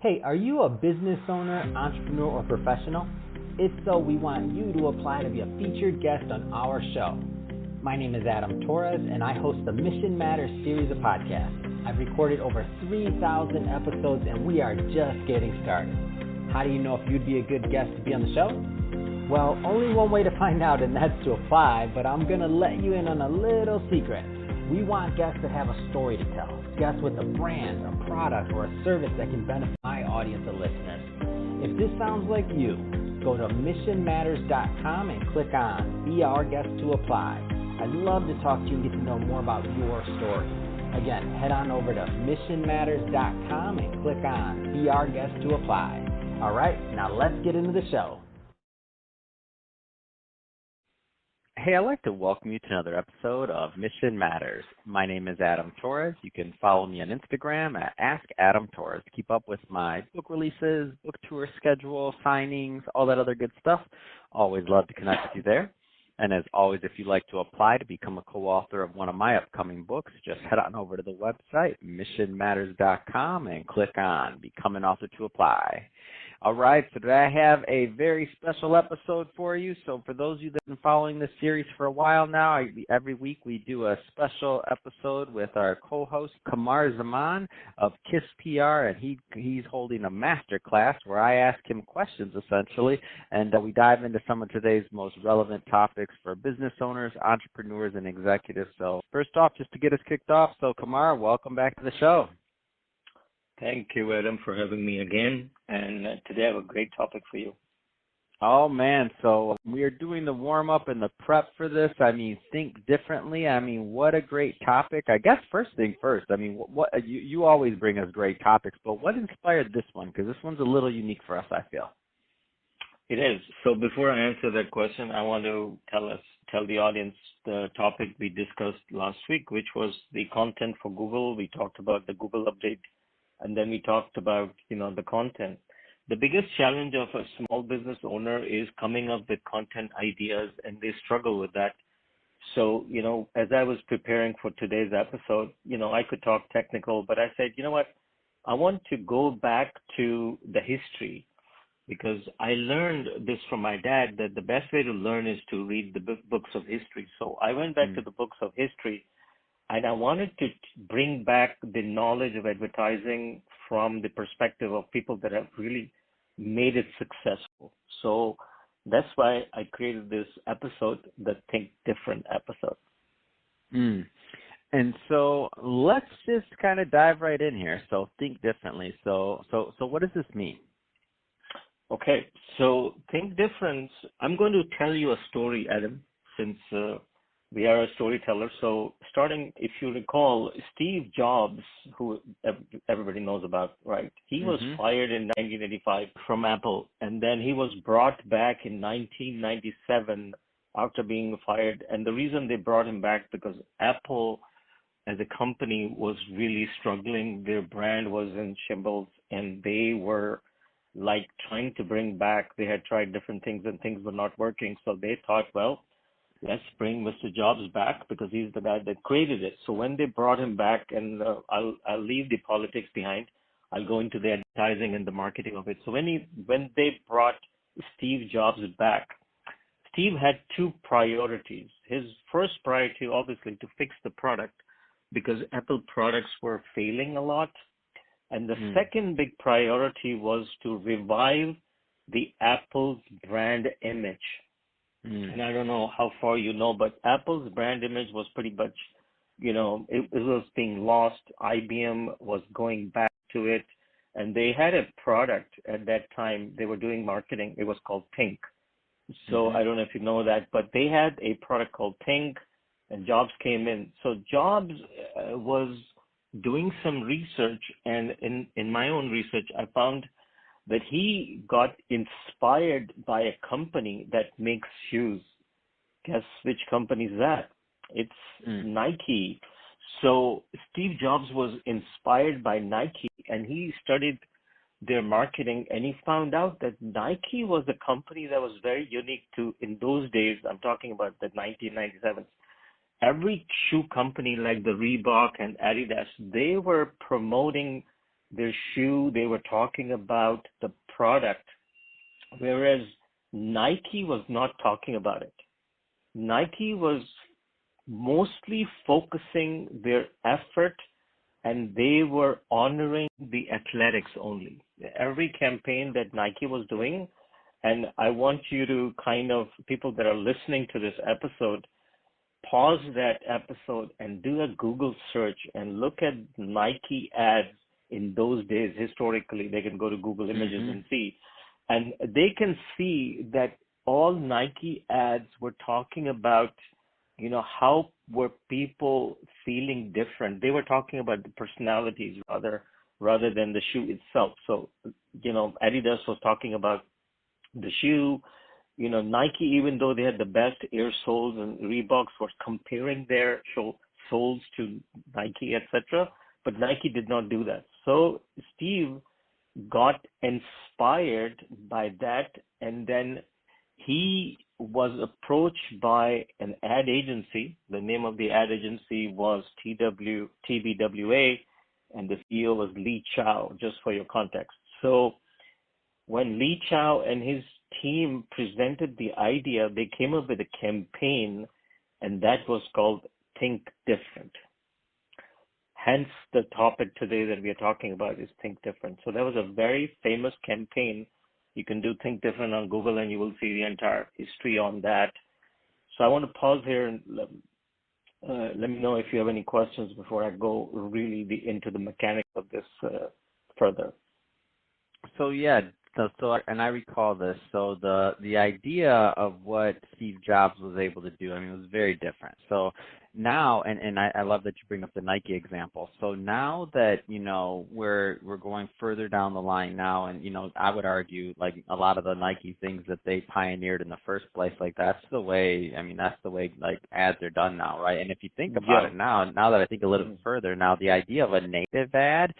Hey, are you a business owner, entrepreneur, or professional? If so, we want you to apply to be a featured guest on our show. My name is Adam Torres, and I host the Mission Matters series of podcasts. I've recorded over 3,000 episodes, and we are just getting started. How do you know if you'd be a good guest to be on the show? Well, only one way to find out, and that's to apply, but I'm going to let you in on a little secret. We want guests that have a story to tell, guests with a brand, a product, or a service that can benefit my audience of listeners. If this sounds like you, go to missionmatters.com and click on Be Our Guest to apply. I'd love to talk to you and get to know more about your story. Again, head on over to missionmatters.com and click on Be Our Guest to apply. All right, now let's get into the show. Hey, I'd like to welcome you to another episode of Mission Matters. My name is Adam Torres. You can follow me on Instagram at AskAdamTorres to keep up with my book releases, book tour schedule, signings, all that other good stuff. Always love to connect with you there. And as always, if you'd like to apply to become a co-author of one of my upcoming books, just head on over to the website, missionmatters.com, and click on Become an Author to apply. All right, so today I have a very special episode for you. So for those of you that have been following this series for a while now, every week we do a special episode with our co-host, Qamar Zaman of KISS PR, and he's holding a master class where I ask him questions, essentially, and we dive into some of today's most relevant topics for business owners, entrepreneurs, and executives. So first off, just to get us kicked off, so Qamar, welcome back to the show. Thank you, Adam, for having me again. And today I have a great topic for you. Oh, man. So we are doing the warm-up and the prep for this. I mean, think differently. I mean, what a great topic. I guess first thing first, I mean, what you always bring us great topics, but what inspired this one? Because this one's a little unique for us, I feel. It is. So before I answer that question, I want to tell the audience the topic we discussed last week, which was the content for Google. We talked about the Google update. And then we talked about, the content. The biggest challenge of a small business owner is coming up with content ideas, and they struggle with that. So, as I was preparing for today's episode, I could talk technical, but I said, you know what, I want to go back to the history, because I learned this from my dad, that the best way to learn is to read the books of history. So I went back to the books of history. And I wanted to bring back the knowledge of advertising from the perspective of people that have really made it successful. So that's why I created this episode, the Think Different episode. And so let's just kind of dive right in here. So think differently. So what does this mean? Okay, so Think Different. I'm going to tell you a story, Adam, since we are a storyteller. So starting, if you recall, Steve Jobs, who everybody knows about, right? He was fired in 1985 from Apple, and then he was brought back in 1997 after being fired. And the reason they brought him back, because Apple as a company was really struggling. Their brand was in shambles, and they were like trying to bring back, they had tried different things and things were not working. So they thought, well, let's bring Mr. Jobs back because he's the guy that created it. So when they brought him back, and I'll leave the politics behind, I'll go into the advertising and the marketing of it. So when they brought Steve Jobs back, Steve had two priorities. His first priority, obviously, to fix the product because Apple products were failing a lot. And the second big priority was to revive the Apple's brand image. And I don't know how far you know, but Apple's brand image was pretty much, it was being lost. IBM was going back to it. And they had a product at that time. They were doing marketing. It was called Pink. So I don't know if you know that, but they had a product called Pink, and Jobs came in. So Jobs was doing some research, and in my own research, I found that he got inspired by a company that makes shoes. Guess which company is that? It's Nike. So Steve Jobs was inspired by Nike, and he studied their marketing, and he found out that Nike was a company that was very unique to, in those days, I'm talking about the 1997s. Every shoe company like the Reebok and Adidas, they were promoting their shoe, they were talking about the product, whereas Nike was not talking about it. Nike was mostly focusing their effort, and they were honoring the athletics only. Every campaign that Nike was doing, and I want you to kind of, people that are listening to this episode, pause that episode and do a Google search and look at Nike ads in those days. Historically, they can go to Google Images and see. And they can see that all Nike ads were talking about, how were people feeling different. They were talking about the personalities rather than the shoe itself. So, Adidas was talking about the shoe. Nike, even though they had the best air soles, and Reeboks were comparing their soles to Nike, etc. But Nike did not do that. So Steve got inspired by that, and then he was approached by an ad agency. The name of the ad agency was TBWA, and the CEO was Lee Chow, just for your context. So when Lee Chow and his team presented the idea, they came up with a campaign, and that was called Think Different. Hence, the topic today that we are talking about is Think Different. So that was a very famous campaign. You can do Think Different on Google, and you will see the entire history on that. So I want to pause here and let me know if you have any questions before I go really into the mechanics of this further. So yeah, and I recall this. So the idea of what Steve Jobs was able to do, it was very different. So now, and I love that you bring up the Nike example. So now that we're going further down the line now, and I would argue like a lot of the Nike things that they pioneered in the first place, like that's the way like ads are done now, right? And if you think about it now that I think a little bit further, now the idea of a native ad.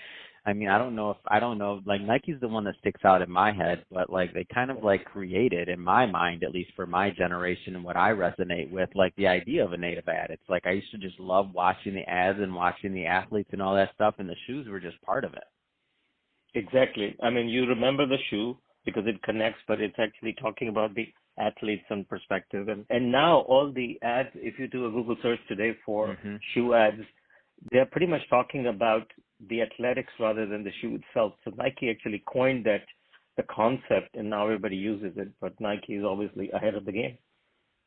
I don't know, like Nike's the one that sticks out in my head, but like they kind of like created, in my mind, at least for my generation and what I resonate with, like the idea of a native ad. It's like I used to just love watching the ads and watching the athletes and all that stuff, and the shoes were just part of it. Exactly. You remember the shoe because it connects, but it's actually talking about the athletes and perspective. And now all the ads, if you do a Google search today for shoe ads, they're pretty much talking about the athletics rather than the shoe itself. So Nike actually coined the concept, and now everybody uses it. But Nike is obviously ahead of the game.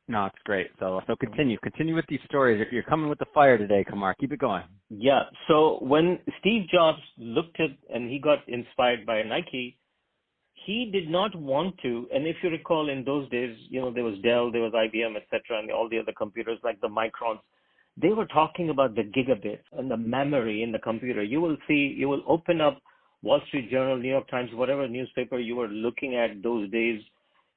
No, it's great. So continue with these stories. If you're coming with the fire today, Qamar, keep it going. Yeah. So when Steve Jobs looked at and he got inspired by Nike, he did not want to. And if you recall, in those days, there was Dell, there was IBM, etc., and all the other computers like the Microns. They were talking about the gigabits and the memory in the computer. You will open up Wall Street Journal, New York Times, whatever newspaper you were looking at those days,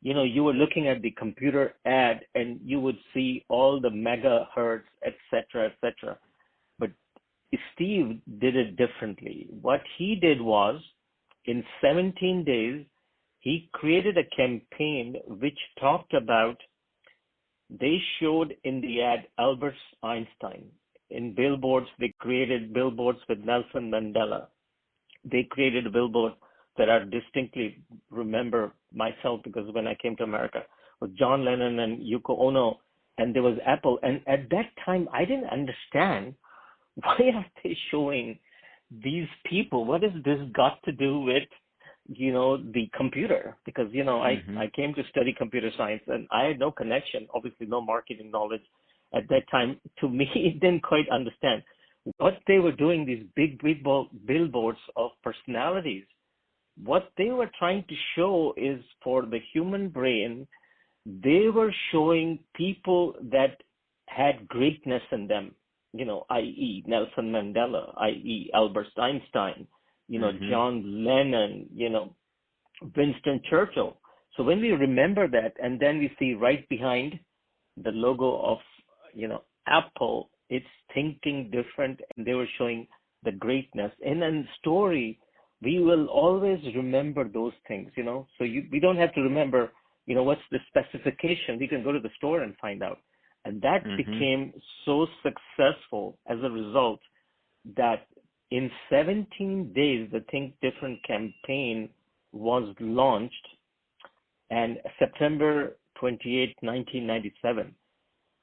you were looking at the computer ad and you would see all the megahertz, et cetera, et cetera. But Steve did it differently. What he did was, in 17 days, he created a campaign which talked about, they showed in the ad Albert Einstein. In billboards, they created billboards with Nelson Mandela. They created a billboard that I distinctly remember myself, because when I came to America, with John Lennon and Yoko Ono, and there was Apple. And at that time, I didn't understand, why are they showing these people? What has this got to do with the computer? Because, I came to study computer science and I had no connection, obviously no marketing knowledge at that time. To me, it didn't quite understand what they were doing, these big billboards of personalities. What they were trying to show is, for the human brain, they were showing people that had greatness in them, i.e. Nelson Mandela, i.e. Albert Einstein, John Lennon, Winston Churchill. So when we remember that, and then we see right behind the logo of, Apple, it's thinking different, and they were showing the greatness. In a story, we will always remember those things, So we don't have to remember, what's the specification. We can go to the store and find out. And that became so successful as a result that In 17 days, the Think Different campaign was launched, and September 28, 1997,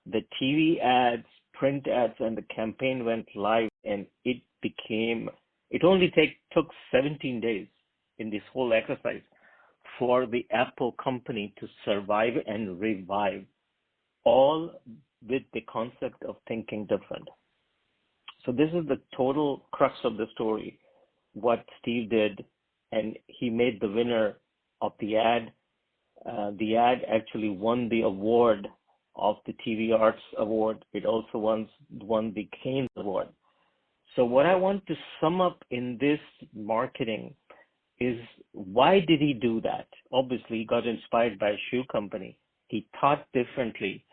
the TV ads, print ads, and the campaign went live, and it only took 17 days in this whole exercise for the Apple company to survive and revive, all with the concept of thinking different. So this is the total crux of the story, what Steve did, and he made the winner of the ad. The ad actually won the award of the TV Arts Award. It also won the Canes Award. So what I want to sum up in this marketing is, why did he do that? Obviously, he got inspired by a shoe company. He thought differently.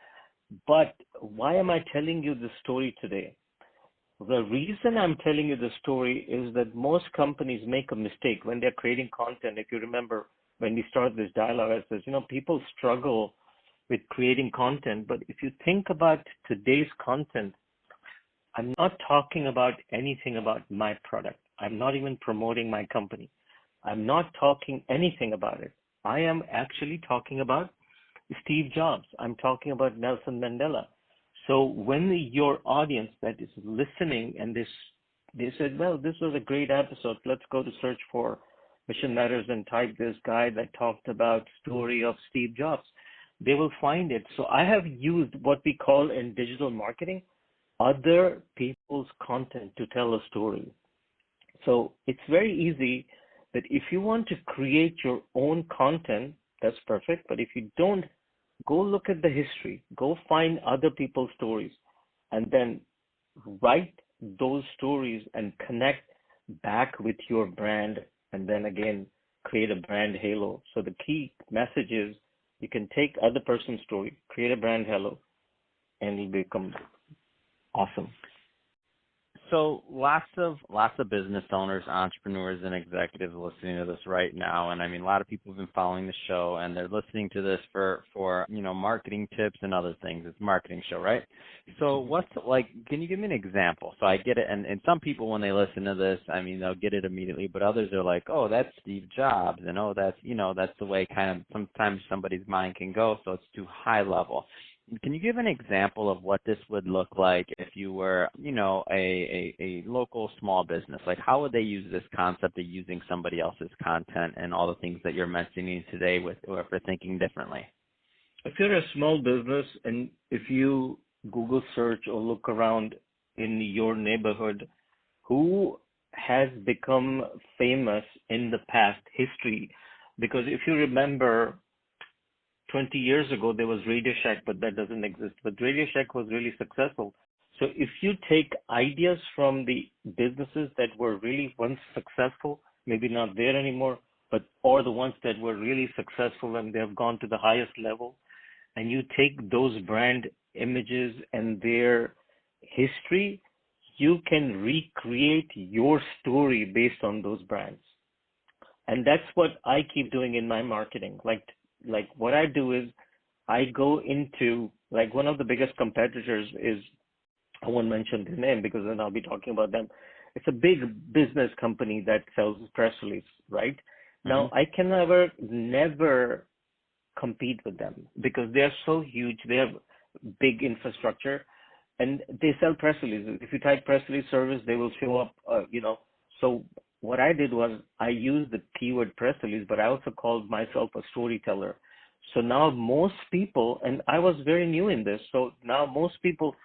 But why am I telling you this story today? The reason I'm telling you the story is that most companies make a mistake when they're creating content. If you remember when we started this dialogue, I said, people struggle with creating content. But if you think about today's content, I'm not talking about anything about my product. I'm not even promoting my company. I'm not talking anything about it. I am actually talking about Steve Jobs. I'm talking about Nelson Mandela. So when your audience that is listening and they said, well, this was a great episode, let's go to search for Mission Matters and type this guy that talked about story of Steve Jobs, they will find it. So I have used what we call in digital marketing, other people's content to tell a story. So it's very easy that if you want to create your own content, that's perfect. But if you don't, go look at the history, go find other people's stories, and then write those stories and connect back with your brand, and then again, create a brand halo. So the key message is, you can take other person's story, create a brand halo, and it'll become awesome. So lots of business owners, entrepreneurs, and executives listening to this right now, and I mean, a lot of people have been following the show, and they're listening to this for marketing tips and other things. It's a marketing show, right? So can you give me an example? So I get it, and some people, when they listen to this, I mean, they'll get it immediately, but others are like, oh, that's Steve Jobs, and oh, that's the way kind of sometimes somebody's mind can go, so it's too high level. Can you give an example of what this would look like if you were, a local small business? Like, how would they use this concept of using somebody else's content and all the things that you're mentioning today or for thinking differently? If you're a small business and if you Google search or look around in your neighborhood, who has become famous in the past history? Because if you remember, 20 years ago, there was Radio Shack, but that doesn't exist. But Radio Shack was really successful. So if you take ideas from the businesses that were really once successful, maybe not there anymore, or the ones that were really successful and they have gone to the highest level, and you take those brand images and their history, you can recreate your story based on those brands. And that's what I keep doing in my marketing. Like what I do is I go into, like, one of the biggest competitors is, I won't mention their name because then I'll be talking about them. It's a big business company that sells press release, right? Mm-hmm. Now, I can never compete with them because they're so huge. They have big infrastructure and they sell press releases. If you type press release service, they will show up, So what I did was I used the keyword press release, but I also called myself a storyteller. So now most people, and I was very new in this, so now most people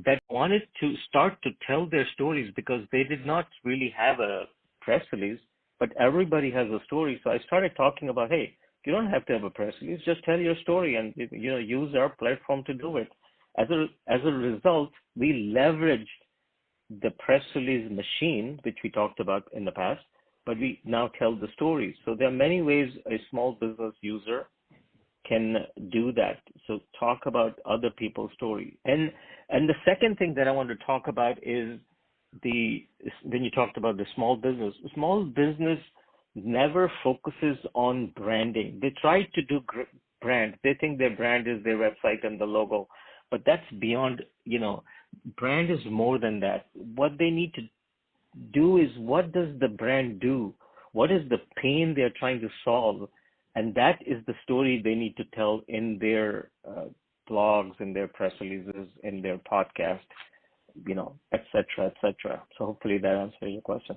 that wanted to start to tell their stories because they did not really have a press release, but everybody has a story. So I started talking about, hey, you don't have to have a press release, just tell your story and use our platform to do it. As a result, we leveraged the press release machine, which we talked about in the past, but we now tell the stories. So there are many ways a small business user can do that. So talk about other people's story. And the second thing that I want to talk about is when you talked about the small business never focuses on branding. They try to do brand. They think their brand is their website and the logo, but that's beyond, brand is more than that. What they need to do is, what does the brand do? What is the pain they're trying to solve? And that is the story they need to tell in their blogs, in their press releases, in their podcast, et cetera, et cetera. So hopefully that answers your question.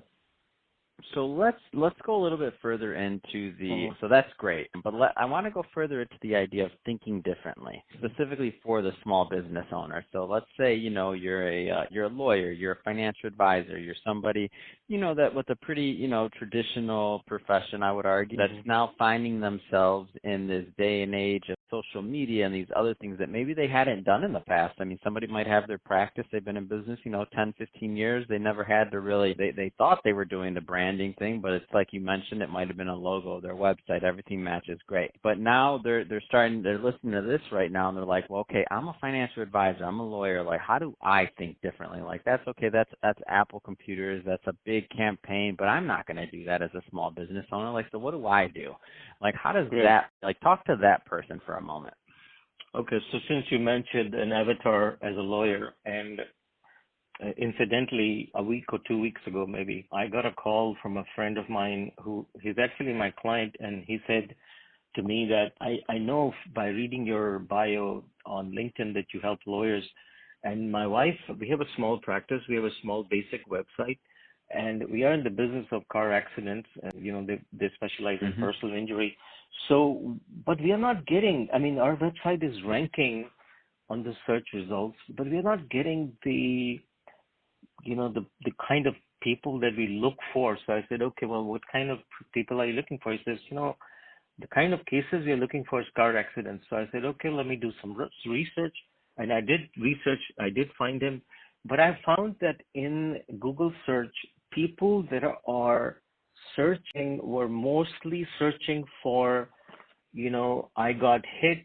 So let's go a little bit further into the. Mm-hmm. So that's great, but I want to go further into the idea of thinking differently, specifically for the small business owner. So let's say you're a lawyer, you're a financial advisor, you're somebody that with a pretty traditional profession, I would argue, Mm-hmm. that's now finding themselves in this day and age of social media and these other things that maybe they hadn't done in the past. I mean, somebody might have their practice, they've been in business 10, 15 years, they never had to really, they thought they were doing the branding thing, but it's like you mentioned, it might have been a logo, their website, everything matches great. But now they're listening to this right now and they're like, well, okay, I'm a financial advisor, I'm a lawyer, like how do I think differently? Like that's okay, that's Apple computers, that's a big campaign, but I'm not going to do that as a small business owner. Like, so what do I do? Like, how does Great. that, like, talk to that person for a moment. Okay, so since you mentioned an avatar as a lawyer, and incidentally, a week or 2 weeks ago, maybe, I got a call from a friend of mine he's actually my client, and he said to me that I know by reading your bio on LinkedIn that you help lawyers. And my wife, we have a small practice, we have a small basic website, and we are in the business of car accidents, and they specialize in personal injury. So, but we are not getting, our website is ranking on the search results, but we are not getting the kind of people that we look for. So I said, okay, well, what kind of people are you looking for? He says, the kind of cases we're looking for is car accidents. So I said, okay, let me do some research. And I did research. I did find him. But I found that in Google search, people that are searching were mostly searching for, I got hit,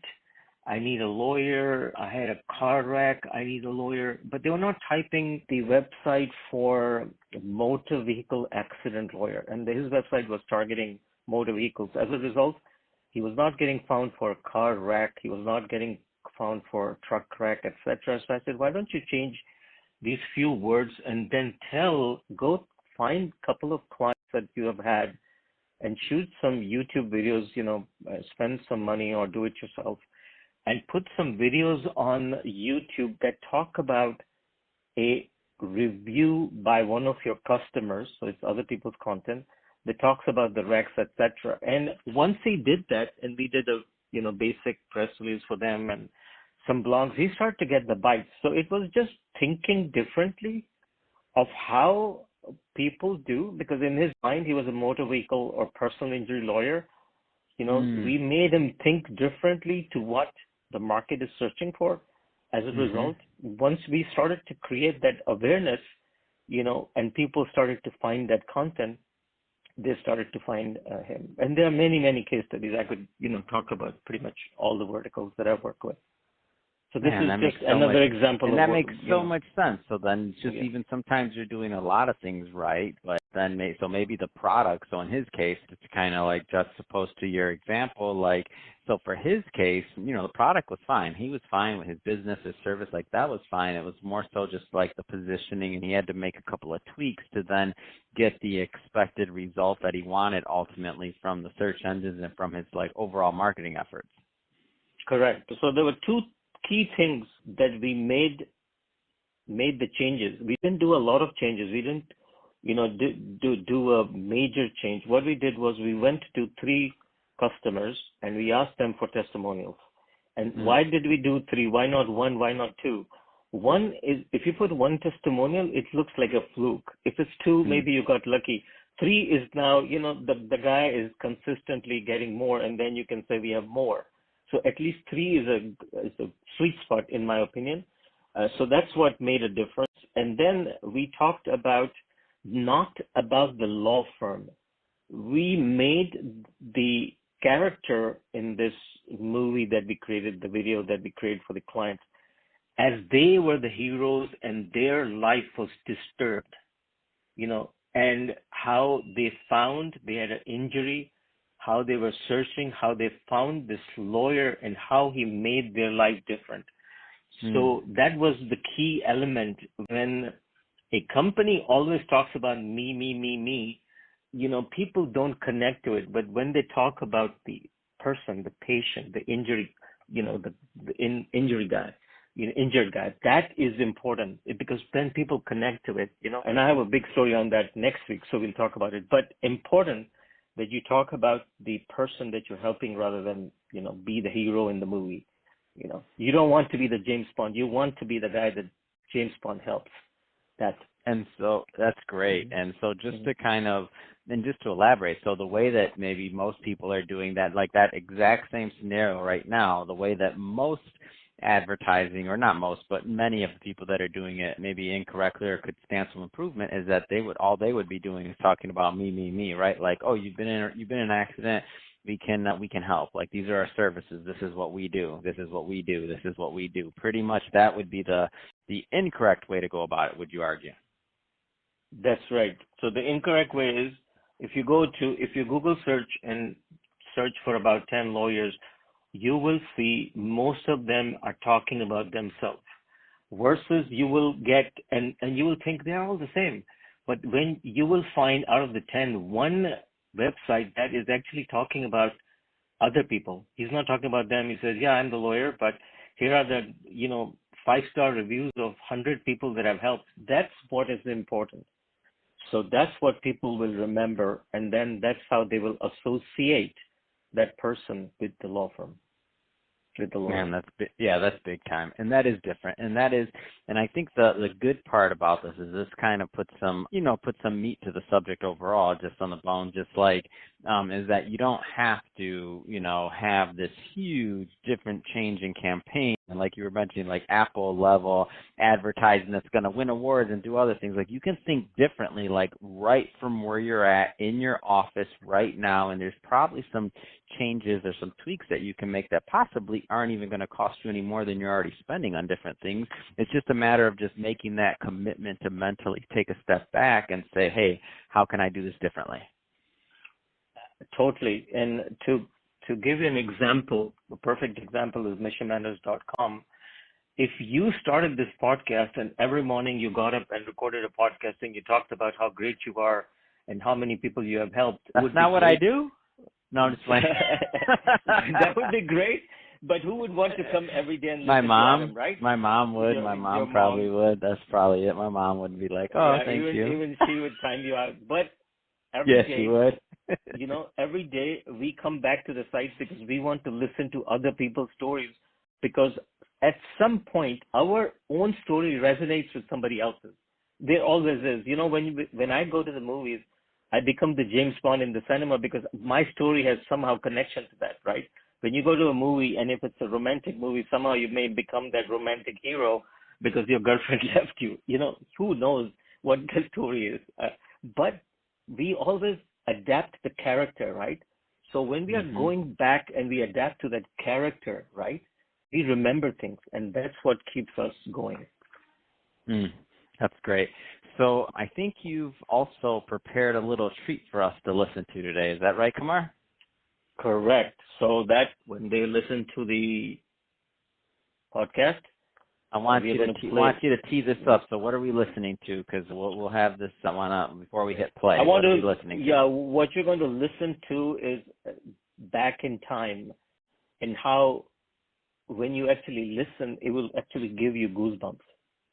I need a lawyer, I had a car wreck, I need a lawyer. But they were not typing the website for motor vehicle accident lawyer. And his website was targeting motor vehicles. As a result, he was not getting found for a car wreck. He was not getting found for a truck wreck, etc. So I said, why don't you change these few words and then go find a couple of clients that you have had and shoot some YouTube videos, spend some money or do it yourself and put some videos on YouTube that talk about a review by one of your customers. So it's other people's content that talks about the wrecks, etc. And once he did that, and we did a basic press release for them and some blogs, he started to get the bites. So it was just thinking differently of how people do, because in his mind he was a motor vehicle or personal injury lawyer. We made him think differently to what the market is searching for. As a result, once we started to create that awareness, and people started to find that content, they started to find him. And there are many, many case studies. I could, talk about pretty much all the verticals that I've worked with. So this is just another example. And that makes so much sense. So then just even sometimes you're doing a lot of things right, but then maybe the product, so in his case, it's kind of like juxtaposed to your example, like, so for his case, the product was fine. He was fine with his business, his service, like that was fine. It was more so just like the positioning, and he had to make a couple of tweaks to then get the expected result that he wanted ultimately from the search engines and from his like overall marketing efforts. Correct. So there were two key things that we made the changes. We didn't do a lot of changes. We didn't, do a major change. What we did was we went to 3 customers and we asked them for testimonials. And why did we do 3? Why not 1? Why not 2? 1 is, if you put 1 testimonial, it looks like a fluke. If it's 2, maybe you got lucky. 3 is now, the guy is consistently getting more, and then you can say we have more. So at least 3 is a sweet spot, in my opinion. So that's what made a difference. And then we talked about not about the law firm. We made the character in this movie that we created, the video that we created for the clients, as they were the heroes and their life was disturbed, and how they had an injury, how they were searching, how they found this lawyer, and how he made their life different. So that was the key element when A company always talks about me, me. People don't connect to it. But when they talk about the person, the patient, the injury, injury guy, injured guy, that is important because then people connect to it, And I have a big story on that next week, so we'll talk about it. But important that you talk about the person that you're helping rather than, be the hero in the movie. You don't want to be the James Bond. You want to be the guy that James Bond helps. And so that's great. And so just to just to elaborate, so the way that maybe most people are doing that, like that exact same scenario right now, the way that most advertising, or not most, but many of the people that are doing it maybe incorrectly or could stand some improvement, is that they would be doing is talking about me, right? Like, oh, you've been in an accident. We can help. Like, these are our services. This is what we do. This is what we do. This is what we do. Pretty much that would be the incorrect way to go about it, would you argue? That's right. So the incorrect way is if you Google search and search for about 10 lawyers, you will see most of them are talking about themselves versus you will get, and you will think they're all the same. But when you will find out of the 10, one website that is actually talking about other people. He's not talking about them. He says, yeah, I'm the lawyer, but here are the, 5-star reviews of 100 people that I've helped. That's what is important. So that's what people will remember, and then that's how they will associate that person with the law firm. Man, that's big time, and that is different, and I think the good part about this is this kind of puts some meat to the subject overall, just on the bone, just like is that you don't have to have this huge different change in campaign, and like you were mentioning, like Apple level advertising that's going to win awards and do other things. Like, you can think differently, like right from where you're at in your office right now, and there's probably some changes or some tweaks that you can make that possibly aren't even going to cost you any more than you're already spending on different things. It's just a matter of just making that commitment to mentally take a step back and say, hey, how can I do this differently? Totally. And to give you an example, a perfect example is missionmanners.com. If you started this podcast and every morning you got up and recorded a podcast and you talked about how great you are and how many people you have helped. That's not what I do? No, I'm just playing. That would be great, but who would want to come every day and listen to Adam, right? My mom would. My mom probably would. That's probably it. My mom would be like, oh, thank you. Even she would time you out. But every day, she would. Every day we come back to the site because we want to listen to other people's stories, because at some point our own story resonates with somebody else's. There always is. When I go to the movies, I become the James Bond in the cinema because my story has somehow connection to that, right? When you go to a movie, and if it's a romantic movie, somehow you may become that romantic hero because your girlfriend left you. Who knows what the story is. But we always adapt the character, right? So when we are going back and we adapt to that character, right, we remember things, and that's what keeps us going. That's great. So I think you've also prepared a little treat for us to listen to today. Is that right, Qamar? Correct. So that when they listen to the podcast, I want you to tee this up. So what are we listening to? Because we'll have this one up before we hit play. What are we listening to? Yeah, what you're going to listen to is back in time, and how when you actually listen, it will actually give you goosebumps.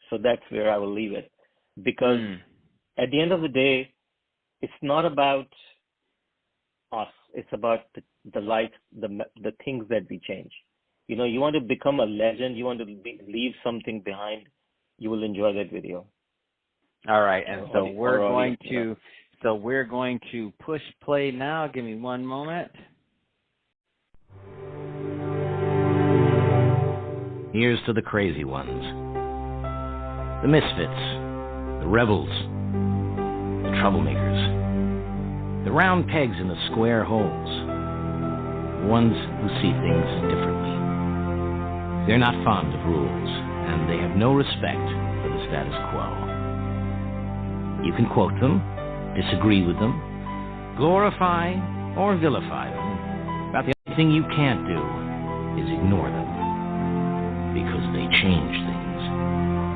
So that's where I will leave it. Because at the end of the day, it's not about us. It's about the life, the things that we change. You want to become a legend. You want to leave something behind. You will enjoy that video. All right, and so we're going to push play now. Give me one moment. Here's to the crazy ones, the misfits, the rebels, the troublemakers, the round pegs in the square holes, the ones who see things differently. They're not fond of rules, and they have no respect for the status quo. You can quote them, disagree with them, glorify or vilify them, but the only thing you can't do is ignore them, because they change things.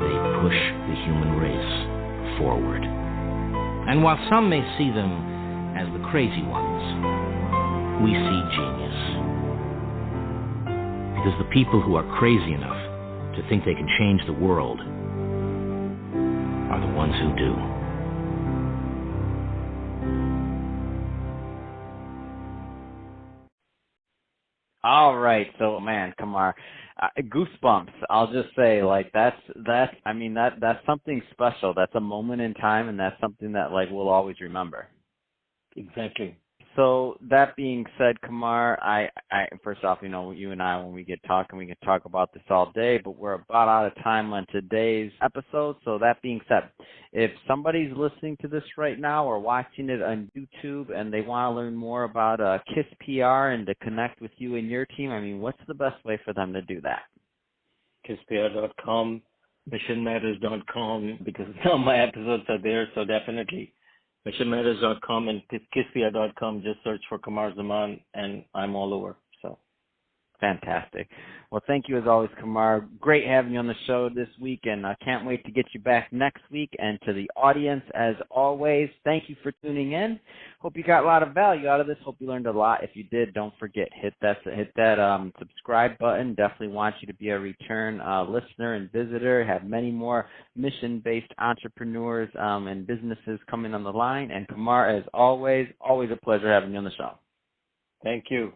They push the human race forward. And while some may see them as the crazy ones, we see genius. Because the people who are crazy enough to think they can change the world are the ones who do. All right, so man, Qamar, goosebumps. I'll just say, like that's something special. That's a moment in time, and that's something that like we'll always remember. Exactly. So that being said, Qamar, I first off, you and I, when we get talking, we can talk about this all day, but we're about out of time on today's episode. So that being said, if somebody's listening to this right now or watching it on YouTube and they want to learn more about KISS PR and to connect with you and your team, I mean, what's the best way for them to do that? KISSPR.com, missionmatters.com, because some of my episodes are there, so definitely. missionmatters.com and KISSPR.com. Just search for Qamar Zaman, and I'm all over. So, fantastic. Well, thank you as always, Qamar. Great having you on the show this week, and I can't wait to get you back next week. And to the audience, as always, thank you for tuning in. Hope you got a lot of value out of this. Hope you learned a lot. If you did, don't forget, hit that subscribe button. Definitely want you to be a return listener and visitor. Have many more mission-based entrepreneurs and businesses coming on the line. And Qamar, as always a pleasure having you on the show. Thank you.